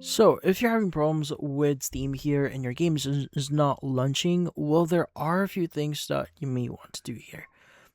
So, if you're having problems with Steam here and your game is not launching, well, there are a few things that you may want to do here.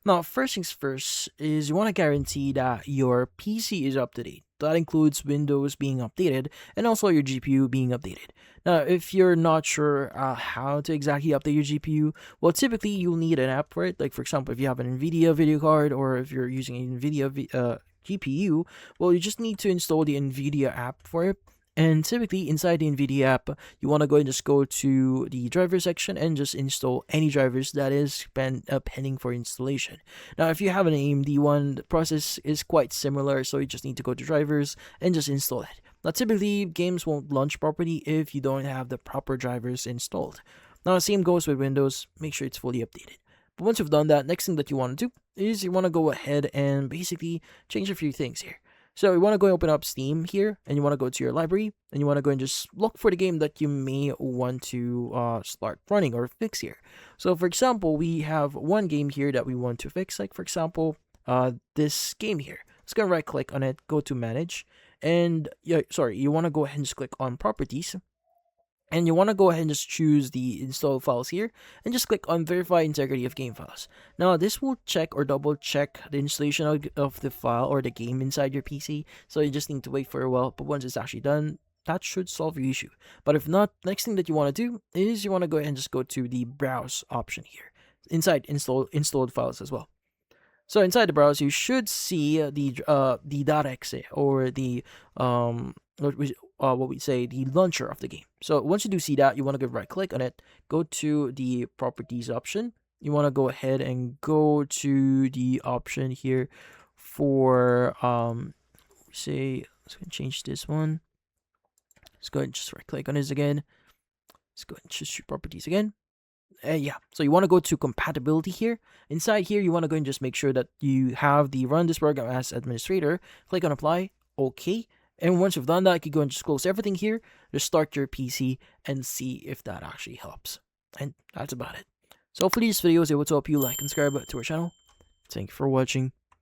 Now, first things first is you want to guarantee that your PC is up to date. That includes Windows being updated and also your GPU being updated. Now, if you're not sure how to exactly update your GPU, well, typically you'll need an app for it. Like, for example, if you have an NVIDIA video card or if you're using an NVIDIA GPU, well, you just need to install the NVIDIA app for it. And typically inside the NVIDIA app, you want to go and just go to the driver section and just install any drivers that is pending for installation. Now, if you have an AMD one, the process is quite similar, so you just need to go to drivers and just install it. Now, typically, games won't launch properly if you don't have the proper drivers installed. Now, the same goes with Windows. Make sure it's fully updated. But once you've done that, next thing that you want to do is you want to go ahead and basically change a few things here. So you want to go and open up Steam here, and you want to go to your library, and you want to go and just look for the game that you may want to start running or fix here. So for example, we have one game here that we want to fix, like for example, this game here. Let's go right click on it, go to manage, and you want to go ahead and just click on properties. And you want to go ahead and just choose the install files here and just click on verify integrity of game files. Now this will check or double check the installation of the file or the game inside your PC. So you just need to wait for a while, but once it's actually done, that should solve your issue. But if not, next thing that you want to do is you want to go ahead and just go to the browse option here inside installed files as well. So inside the browser, you should see the .exe or the what we say the launcher of the game. So once you do see that, you want to go right click on it, go to the properties option. You want to go ahead and go to the option here for say let's go and change this one. Let's go ahead and just right click on this again. Let's go ahead and choose properties again. Yeah, so you want to go to compatibility here. Inside here, you want to go and just make sure that you have the run this program as administrator. Click on apply, okay. And once you've done that, you can go and just close everything here, just start your PC and see if that actually helps. And that's about it. So hopefully this video was able to help you like and subscribe to our channel. Thank you for watching.